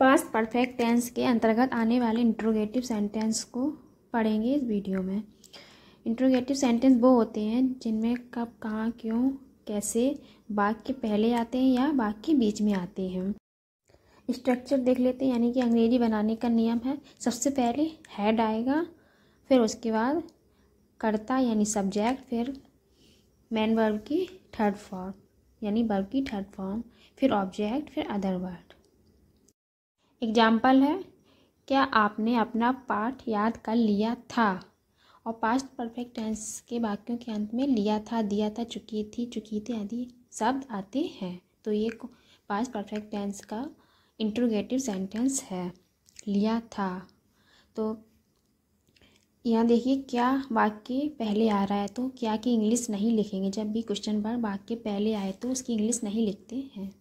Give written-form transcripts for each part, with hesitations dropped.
Past perfect tense के अंतर्गत आने वाले इंट्रोगेटिव सेंटेंस को पढ़ेंगे इस वीडियो में। इंट्रोगेटिव सेंटेंस वो होते हैं जिनमें कब, कहाँ, क्यों, कैसे वाक्य पहले आते हैं या वाक्य बीच में आते हैं। स्ट्रक्चर देख लेते हैं, यानी कि अंग्रेजी बनाने का नियम है। सबसे पहले हेड आएगा, फिर उसके बाद कर्ता यानी सब्जेक्ट, फिर मेन वर्ब की थर्ड फॉर्म यानी वर्ब की थर्ड फॉर्म, फिर ऑब्जेक्ट, फिर अदर वर्ड। एग्जाम्पल है, क्या आपने अपना पाठ याद कर लिया था। और पास्ट परफेक्ट टेंस के वाक्यों के अंत में लिया था, दिया था, चुकी थी, चुकी थी आदि शब्द आते हैं। तो ये पास्ट परफेक्ट टेंस का इंट्रोगेटिव सेंटेंस है, लिया था। तो यहाँ देखिए क्या वाक्य पहले आ रहा है, तो क्या की इंग्लिश नहीं लिखेंगे। जब भी क्वेश्चन पर वाक्य पहले आए तो उसकी इंग्लिश नहीं लिखते हैं।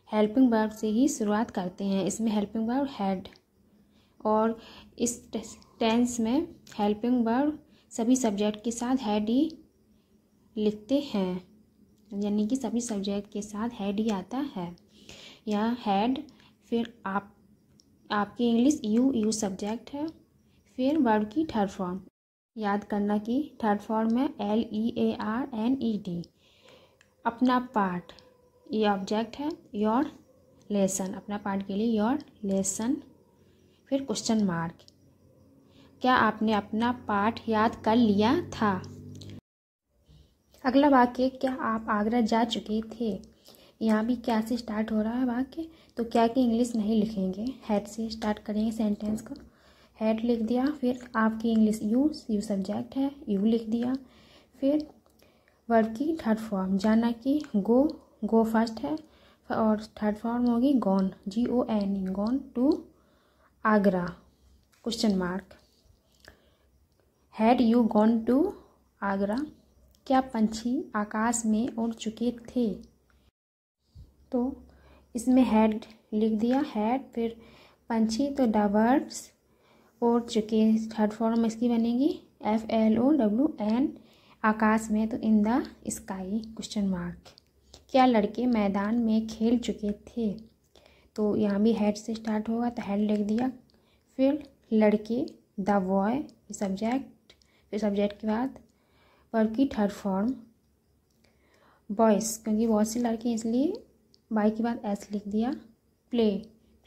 हेल्पिंग वर्ब से ही शुरुआत करते हैं। इसमें हेल्पिंग वर्ब हैड, और इस टेंस में हेल्पिंग वर्ब सभी सब्जेक्ट के साथ हैड ही लिखते हैं, यानी कि सभी सब्जेक्ट के साथ हैड ही आता है। यहाँ हैड, फिर आपकी इंग्लिश यू सब्जेक्ट है, फिर वर्ब की थर्ड फॉर्म। याद करना की थर्ड फॉर्म है LEARNED। अपना पाठ, ये ऑब्जेक्ट है, योर लेसन, अपना पाठ के लिए योर लेसन, फिर क्वेश्चन मार्क। क्या आपने अपना पाठ याद कर लिया था। अगला वाक्य, क्या आप आगरा जा चुके थे। यहाँ भी क्या से स्टार्ट हो रहा है वाक्य, तो क्या की इंग्लिश नहीं लिखेंगे, हैड से स्टार्ट करेंगे सेंटेंस को। हैड लिख दिया, फिर आपकी इंग्लिश यू सब्जेक्ट है, यू लिख दिया, फिर वर्ब की थर्ड फॉर्म, जाना कि गो फर्स्ट है, और थर्ड फॉर्म होगी gone, GON, gone to Agra, question mark. Had you gone to Agra. क्या पंछी आकाश में उड़ चुके थे। तो इसमें हैड लिख दिया, हैड, फिर पंछी, तो द बर्ड्स उड़ चुके, थर्ड फॉर्म इसकी बनेगी FLOWN, आकाश में, तो in the sky, question mark. क्या लड़के मैदान में खेल चुके थे। तो यहाँ भी हेड से स्टार्ट होगा, तो हेड लिख दिया, फिर लड़के, द बॉय सब्जेक्ट, फिर सब्जेक्ट के बाद वर्ब की थर्ड फॉर्म बॉयस, क्योंकि बहुत से लड़के इसलिए बाई के बाद एस लिख दिया। प्ले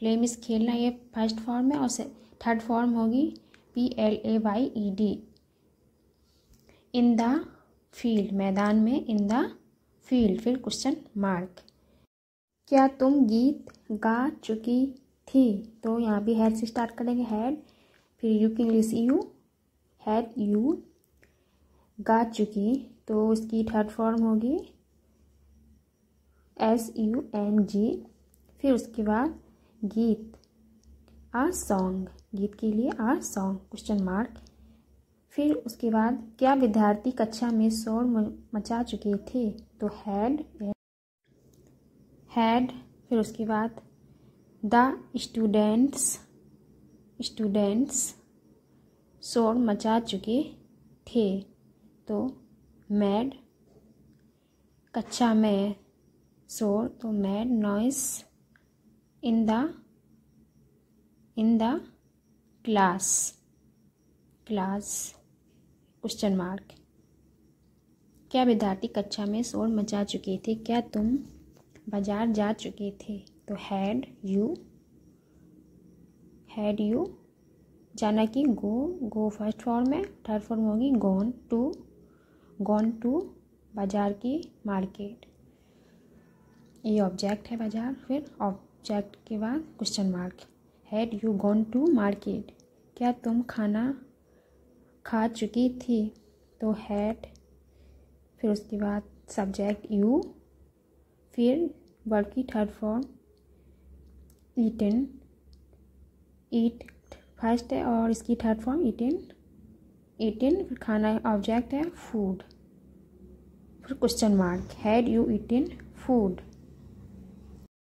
मीन्स खेलना, ये फर्स्ट फॉर्म है, और थर्ड फॉर्म होगी PLAYED। इन द फील्ड, मैदान में, इन द फील्ड, फिर क्वेश्चन मार्क। क्या तुम गीत गा चुकी थी। तो यहाँ भी हैड से स्टार्ट करेंगे, हैड, फिर यू की इंग्लिश यू, हैड यू, गा चुकी, तो उसकी थर्ड फॉर्म होगी SUNG, फिर उसके बाद गीत, आ सॉन्ग, गीत के लिए आ सॉन्ग, क्वेश्चन मार्क। फिर उसके बाद क्या विद्यार्थी कक्षा में शोर मचा चुके थे। तो हैड, फिर उसके बाद द स्टूडेंट्स शोर मचा चुके थे। तो मैड, कक्षा में शोर, तो mad noise in the class, question mark. क्या विद्यार्थी कक्षा में शोर मचा चुके थे। क्या तुम बाजार जा चुके थे। तो हैड यू, जाना कि गो फर्स्ट फॉर्म है, थर्ड फॉर्म होगी गॉन टू बाजार की मार्केट, ये ऑब्जेक्ट है बाजार, फिर ऑब्जेक्ट के बाद question mark. Had you gone to market. क्या तुम खाना खा चुकी थी। तो हैड, फिर उसके बाद सब्जेक्ट यू, फिर वर्ब की third form eaten, eat first है और इसकी थर्ड फॉर्म ईटन, फिर खाना ऑब्जेक्ट है, फूड, फिर question mark. Had you eaten food.